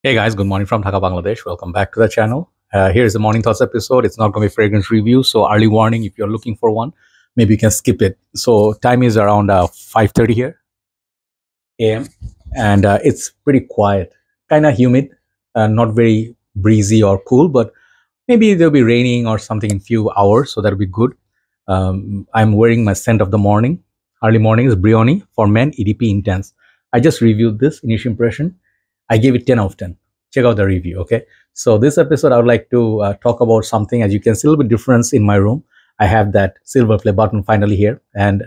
Hey guys, good morning from Dhaka, Bangladesh. Welcome back to the channel. Here's the morning thoughts episode. It's not going to be fragrance review, so early warning if you're looking for one. Maybe you can skip it. So time is around 5:30 here a.m. and it's pretty quiet, kind of humid, not very breezy or cool, but maybe there'll be raining or something in few hours, so that'll be good. I'm wearing my scent of the morning. Early morning is Brioni for men, EDP Intense. I just reviewed this initial impression. I gave it 10 out of 10. Check out the review, okay? So this episode, I would like to talk about something. As you can see, a little bit difference in my room. I have that silver play button finally here. And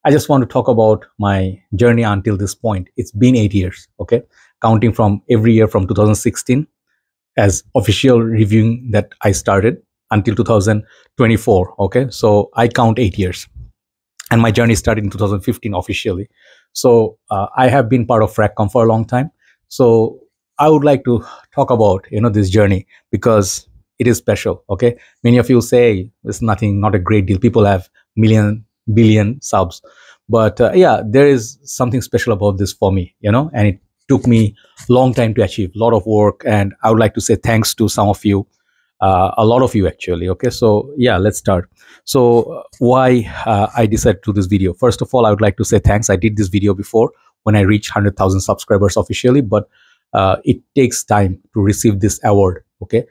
I just want to talk about my journey until this point. It's been 8 years, okay? Counting from every year from 2016 as official reviewing that I started until 2024, okay? So I count 8 years. And my journey started in 2015 officially. So I have been part of Fragcomm for a long time. So I would like to talk about this journey because it is special. Okay, many of you say it's nothing, not a great deal. People have million, billion subs, but yeah, there is something special about this for me. And it took me a long time to achieve, a lot of work, and I would like to say thanks to some of you, a lot of you actually. Okay, so yeah, let's start. So why I decided to do this video? First of all, I would like to say thanks. I did this video before when I reached 100,000 subscribers officially, but it takes time to receive this award. Okay,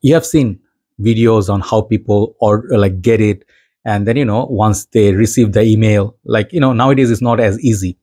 you have seen videos on how people or like get it, and then once they receive the email, like nowadays it's not as easy.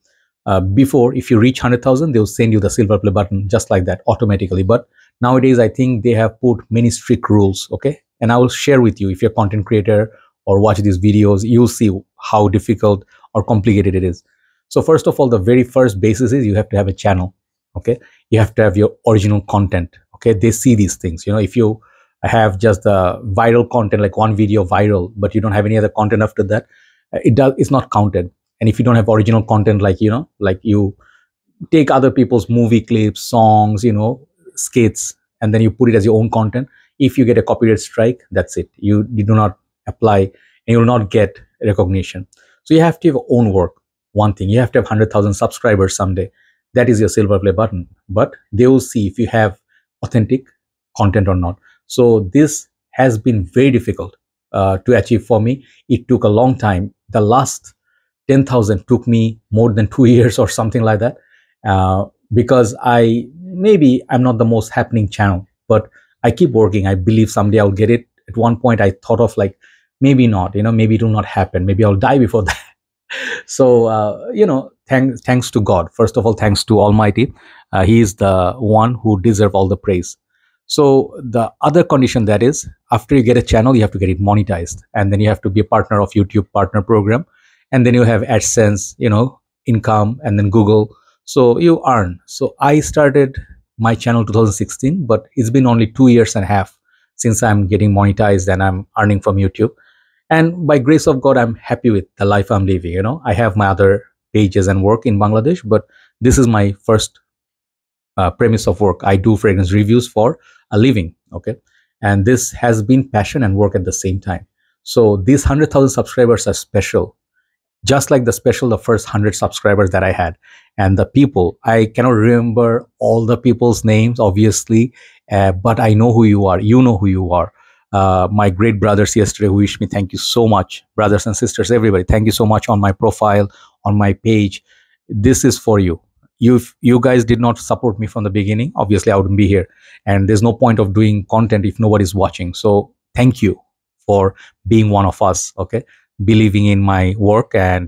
Before, if you reach 100,000, they'll send you the silver play button just like that automatically. But nowadays, I think they have put many strict rules. Okay, and I will share with you if you're a content creator or watch these videos, you'll see how difficult or complicated it is. So first of all, the very first basis is you have to have a channel. Okay, you have to have your original content. Okay, they see these things. If you have just the viral content, like one video viral, but you don't have any other content after that, it's not counted. And if you don't have original content, like like you take other people's movie clips, songs, skits, and then you put it as your own content, if you get a copyright strike, that's it. You do not apply and you will not get recognition. So you have to have your own work. One thing, you have to have 100,000 subscribers someday. That is your silver play button. But they will see if you have authentic content or not. So this has been very difficult to achieve for me. It took a long time. The last 10,000 took me more than 2 years or something like that, because maybe I'm not the most happening channel, but I keep working. I believe someday I'll get it. At one point I thought of like, maybe not, maybe it will not happen. Maybe I'll die before that. So, thanks to God. First of all, thanks to Almighty. He is the one who deserves all the praise. So the other condition, that is, after you get a channel, you have to get it monetized. And then you have to be a partner of YouTube partner program. And then you have AdSense, income, and then Google. So you earn. So I started my channel 2016, but it's been only 2 years and a half since I'm getting monetized and I'm earning from YouTube. And by grace of God, I'm happy with the life I'm living. I have my other pages and work in Bangladesh, but this is my first premise of work. I do fragrance reviews for a living. Okay, and this has been passion and work at the same time. So these 100,000 subscribers are special, just like the first 100 subscribers that I had. And the people, I cannot remember all the people's names, obviously, but I know who you are. You know who you are. My great brothers yesterday who wished me, thank you so much. Brothers and sisters, everybody, thank you so much on my profile, on my page. This is for you. If you guys did not support me from the beginning, obviously I wouldn't be here. And there's no point of doing content if nobody's watching. So thank you for being one of us, okay? Believing in my work and,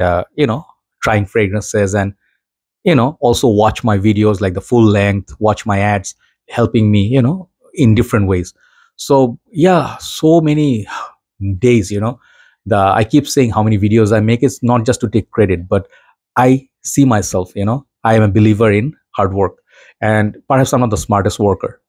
trying fragrances and, also watch my videos like the full length, watch my ads, helping me, in different ways. So yeah, so many days, I keep saying how many videos I make. It's not just to take credit, but I see myself, I am a believer in hard work, and perhaps I'm not the smartest worker.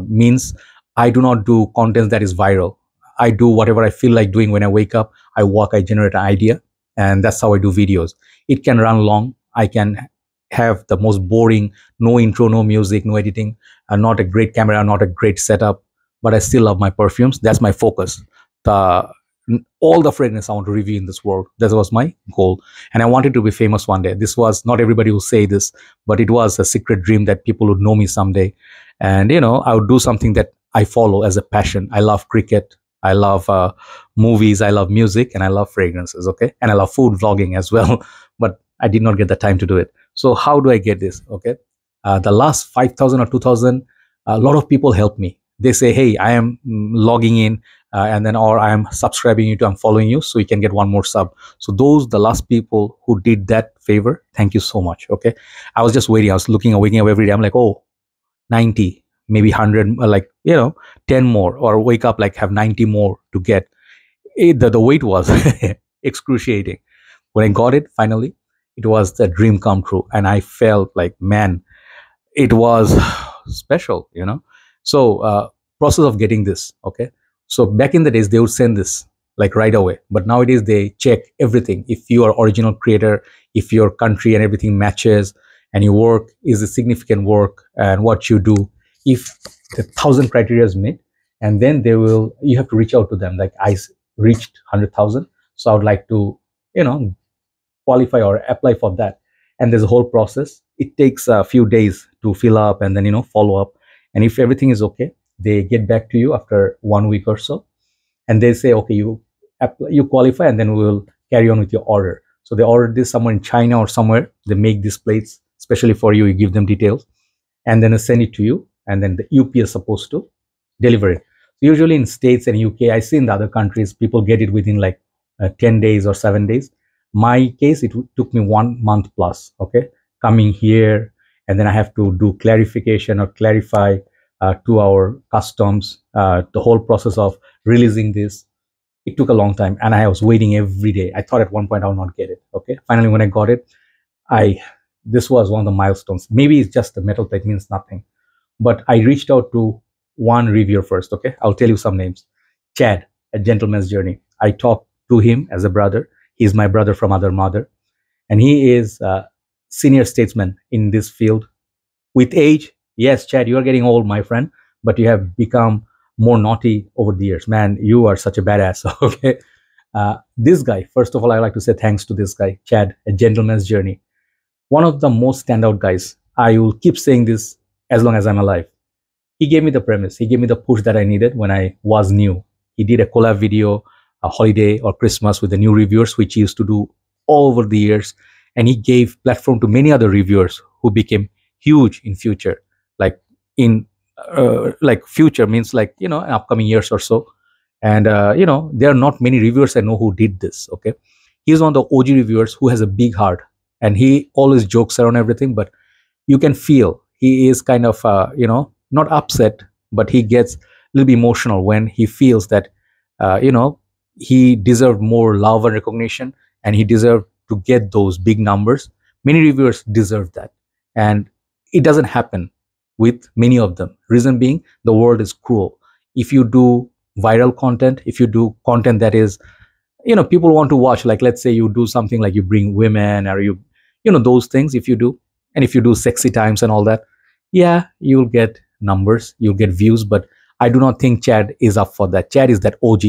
Means I do not do content that is viral. I do whatever I feel like doing when I wake up. I walk, I generate an idea, and that's how I do videos. It can run long. I can have the most boring, no intro, no music, no editing, not a great camera, not a great setup, but I still love my perfumes. That's my focus. The all the fragrance I want to review in this world. That was my goal. And I wanted to be famous one day. This was not everybody will say this, but it was a secret dream that people would know me someday. And, I would do something that I follow as a passion. I love cricket. I love movies. I love music, and I love fragrances. Okay. And I love food vlogging as well, but I did not get the time to do it. So how do I get this? Okay. The last 5,000 or 2,000, a lot of people help me. They say, hey, I am logging in, and then, or I am subscribing you to, I'm following you, so you can get one more sub. So those, the last people who did that favor, thank you so much. Okay. I was just waiting. I was waking up every day. I'm like, oh, 90, maybe 100, like, 10 more, or wake up, like have 90 more to get. The wait was excruciating. When I got it, finally, it was the dream come true. And I felt like, man, it was special, So process of getting this, okay. So back in the days, they would send this like right away. But nowadays, they check everything. If you are original creator, if your country and everything matches, and your work is a significant work, and what you do, if the 1,000 criteria is met, and then you have to reach out to them. Like, I reached 100,000, so I would like to, qualify or apply for that. And there's a whole process. It takes a few days to fill up, and then, follow up. And if everything is okay, they get back to you after 1 week or so, and they say, okay, you qualify, and then we'll carry on with your order. So they ordered this somewhere in China or somewhere. They make these plates especially for you. You give them details, and then they send it to you, and then the UP is supposed to deliver it. So usually in States and UK, I see in the other countries, people get it within like 10 days or 7 days. My case, it took me 1 month plus, okay, coming here, and then I have to do clarification or clarify to our customs, the whole process of releasing this. It took a long time, and I was waiting every day. I thought at one point I would not get it. Okay, finally when I got it, this was one of the milestones. Maybe it's just the metal plate means nothing, but I reached out to one reviewer first. Okay, I'll tell you some names. Chad at Gentleman's Journey. I talked to him as a brother. He's my brother from other mother, and he is a senior statesman in this field. With age, yes, Chad, you are getting old, my friend, but you have become more naughty over the years. Man, you are such a badass. Okay. This guy, first of all, I like to say thanks to this guy, Chad, A Gentleman's Journey. One of the most standout guys. I will keep saying this as long as I'm alive. He gave me the premise. He gave me the push that I needed when I was new. He did a collab video, a holiday or Christmas with the new reviewers, which he used to do all over the years. And he gave platform to many other reviewers who became huge in future. Like in like future means like, in upcoming years or so. And, there are not many reviewers I know who did this. Okay. He's one of the OG reviewers who has a big heart, and he always jokes around everything, but you can feel he is kind of, not upset, but he gets a little bit emotional when he feels that, he deserved more love and recognition, and he deserved to get those big numbers. Many reviewers deserve that. And it doesn't happen with many of them. Reason being, the world is cruel. If you do viral content, if you do content that is, people want to watch, like let's say you do something like you bring women, or those things, if you do, and if you do sexy times and all that, yeah, you'll get numbers, you'll get views, but I do not think Chad is up for that. Chad is that OG.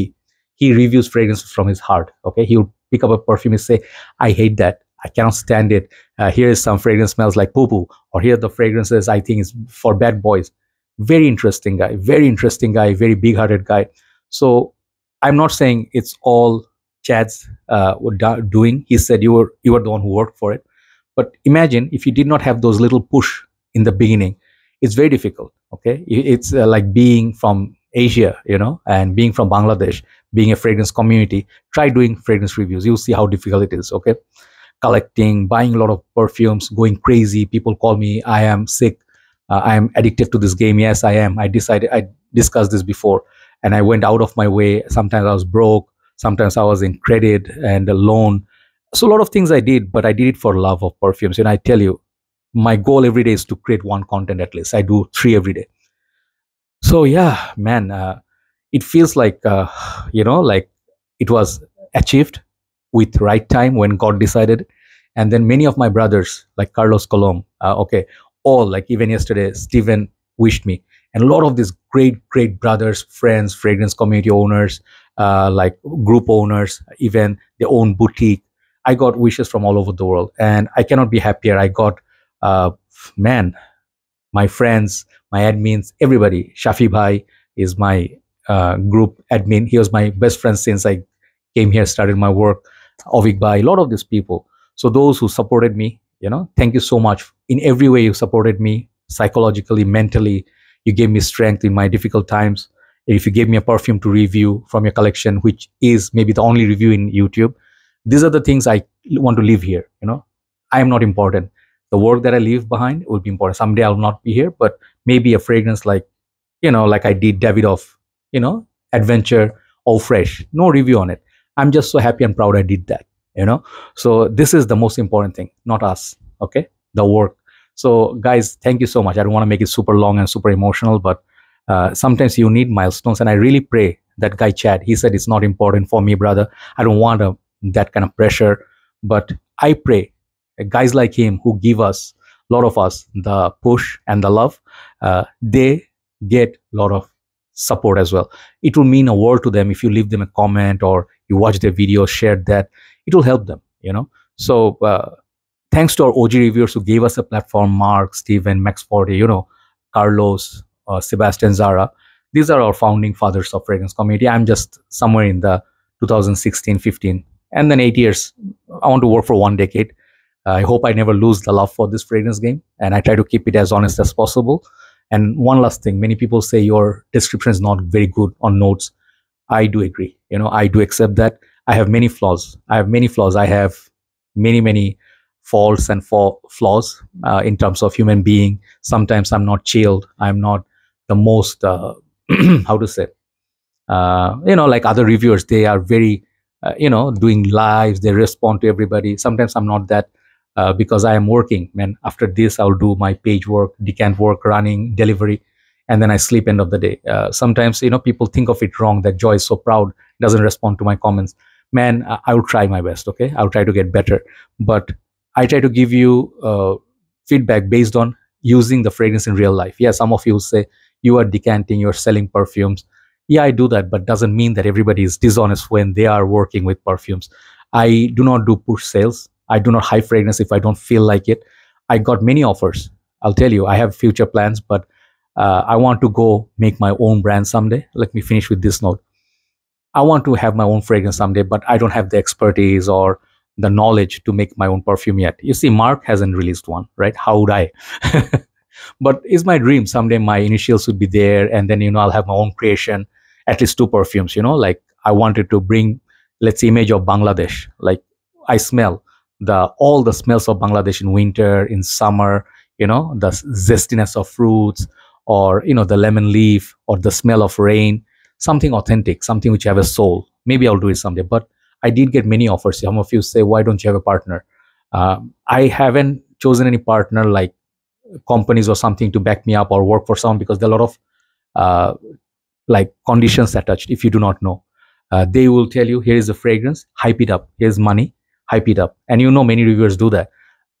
He reviews fragrances from his heart. Okay, he'll pick up a perfume and say, I hate that, I cannot stand it. Here is some fragrance smells like poo poo, or here are the fragrances I think is for bad boys. Very interesting guy, very big hearted guy. So I'm not saying it's all Chad's doing. He said you were the one who worked for it. But imagine if you did not have those little push in the beginning. It's very difficult. Okay, it's like being from Asia, and being from Bangladesh, being a fragrance community. Try doing fragrance reviews. You'll see how difficult it is. Okay, collecting, buying a lot of perfumes, going crazy. People call me, I am sick. I am addicted to this game. Yes, I am. I discussed this before, and I went out of my way. Sometimes I was broke. Sometimes I was in credit and a loan. So a lot of things I did, but I did it for love of perfumes. And I tell you, my goal every day is to create one content at least. I do 3 every day. So yeah, man, it feels like, like it was achieved with right time when God decided. And then many of my brothers, like Carlos Colom, all, like even yesterday, Steven wished me. And a lot of these great brothers, friends, fragrance community owners, like group owners, even their own boutique. I got wishes from all over the world, and I cannot be happier. I got, uh, man, my friends, my admins, everybody. Shafi Bhai is my group admin. He was my best friend since I came here, started my work. Ovik Bhai, a lot of these people. So those who supported me, thank you so much. In every way, you supported me psychologically, mentally. You gave me strength in my difficult times. If you gave me a perfume to review from your collection, which is maybe the only review in YouTube, these are the things I want to leave here. I am not important. The work that I leave behind will be important. Someday I'll not be here, but maybe a fragrance like, like I did Davidoff, adventure, all fresh, no review on it. I'm just so happy and proud I did that, So this is the most important thing, not us, okay? The work. So guys, thank you so much. I don't want to make it super long and super emotional, but sometimes you need milestones. And I really pray that guy Chad, he said it's not important for me, brother. I don't want that kind of pressure. But I pray guys like him who give us, a lot of us, the push and the love, they get a lot of support as well. It will mean a world to them if you leave them a comment or you watch their video, share that. It will help them, So thanks to our OG reviewers who gave us a platform, Mark, Steven, Max Forte, Carlos, Sebastian Zara. These are our founding fathers of fragrance community. I'm just somewhere in the 2016, 15, and then 8 years. I want to work for 1 decade. I hope I never lose the love for this fragrance game, and I try to keep it as honest as possible. And one last thing, many people say your description is not very good on notes. I do agree. I do accept that. I have many flaws. I have many faults and flaws in terms of human being. Sometimes I'm not chilled. I'm not the most, how to say, like other reviewers, they are very, doing lives. They respond to everybody. Sometimes I'm not that. Because I am working, man. After this, I'll do my page work, decant work, running, delivery, and then I sleep end of the day. Sometimes, people think of it wrong that Joy is so proud, doesn't respond to my comments. Man, I will try my best, okay? I'll try to get better. But I try to give you feedback based on using the fragrance in real life. Yeah, some of you will say, you are decanting, you're selling perfumes. Yeah, I do that, but doesn't mean that everybody is dishonest when they are working with perfumes. I do not do push sales. I do not hide fragrance if I don't feel like it. I got many offers. I'll tell you, I have future plans, but I want to go make my own brand someday. Let me finish with this note. I want to have my own fragrance someday, but I don't have the expertise or the knowledge to make my own perfume yet. You see, Mark hasn't released one, right? How would I? But it's my dream. Someday my initials would be there, and then, I'll have my own creation, at least 2 perfumes, like I wanted to bring, let's say, image of Bangladesh. Like I smell all the smells of Bangladesh in winter, in summer, the zestiness of fruits, or the lemon leaf, or the smell of rain, something authentic, something which have a soul. Maybe I'll do it someday. But I did get many offers. Some of you say, why don't you have a partner? I haven't chosen any partner like companies or something to back me up or work for someone, because there are a lot of like conditions attached. If you do not know, they will tell you, here is a fragrance, hype it up, here's money, hype it up. And many reviewers do that.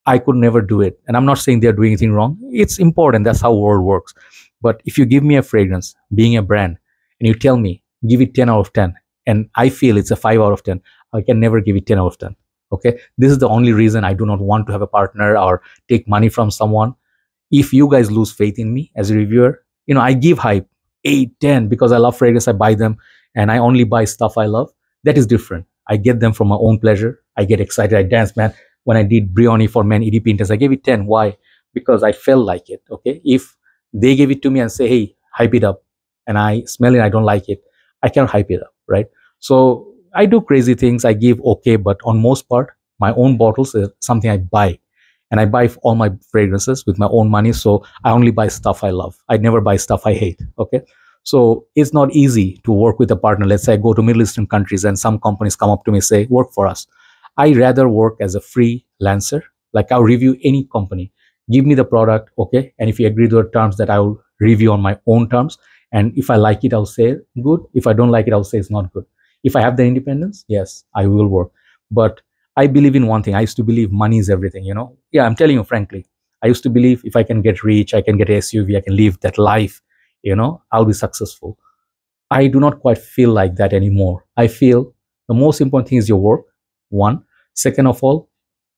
I could never do it. And I'm not saying they're doing anything wrong. It's important. That's how world works. But if you give me a fragrance, being a brand, and you tell me, give it 10 out of 10, and I feel it's a 5 out of 10, I can never give it 10 out of 10. Okay. This is the only reason I do not want to have a partner or take money from someone. If you guys lose faith in me as a reviewer, I give hype 8, 10 because I love fragrance. I buy them, and I only buy stuff I love. That is different. I get them from my own pleasure. I get excited. I dance, man. When I did Brioni for Men EDP Intense, I gave it 10. Why? Because I felt like it. Okay. If they give it to me and say, hey, hype it up, and I smell it, I don't like it, I cannot hype it up, right? So I do crazy things. I give okay, but on most part, my own bottles is something I buy. And I buy all my fragrances with my own money. So I only buy stuff I love. I never buy stuff I hate. Okay. So it's not easy to work with a partner. Let's say I go to Middle Eastern countries and some companies come up to me and say, work for us. I rather work as a freelancer. Like I'll review any company. Give me the product, okay? And if you agree to the terms, that I will review on my own terms. And if I like it, I'll say good. If I don't like it, I'll say it's not good. If I have the independence, yes, I will work. But I believe in one thing. I used to believe money is everything, Yeah, I'm telling you frankly. I used to believe if I can get rich, I can get a SUV, I can live that life, I'll be successful. I do not quite feel like that anymore. I feel the most important thing is your work, one. Second of all,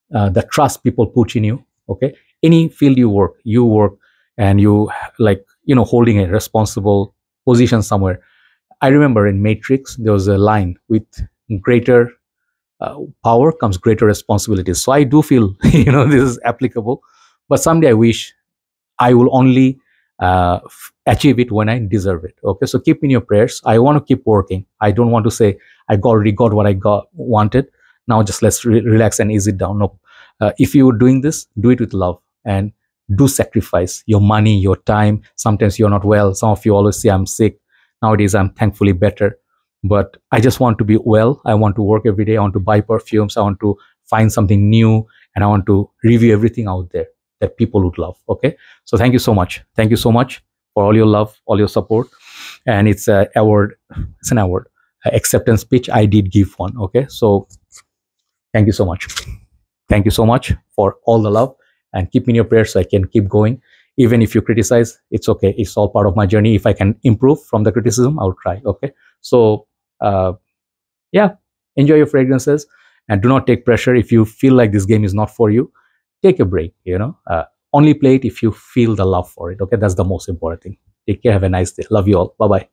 the trust people put in you. Okay, any field you work, and you, like, holding a responsible position somewhere. I remember in Matrix there was a line, with greater power comes greater responsibilities. So I do feel this is applicable, but someday I wish I will only achieve it when I deserve it. Okay, so keep in your prayers. I want to keep working. I don't want to say already got what I wanted. Now just let's relax and ease it down. No, if you're doing this, do it with love, and do sacrifice your money, your time. Sometimes you're not well. Some of you always say I'm sick. Nowadays I'm thankfully better, but I just want to be well. I want to work every day. I want to buy perfumes. I want to find something new, and I want to review everything out there that people would love. Okay, so thank you so much. Thank you so much for all your love, all your support. And it's an award. It's an award, acceptance speech. I did give one. Okay, so thank you so much. Thank you so much for all the love, and keep in your prayers so I can keep going. Even if you criticize, it's okay. It's all part of my journey. If I can improve from the criticism, I'll try. Okay, so yeah, enjoy your fragrances, and do not take pressure. If you feel like this game is not for you, take a break. Only play it if you feel the love for it. Okay, that's the most important thing. Take care. Have a nice day. Love you all. Bye bye.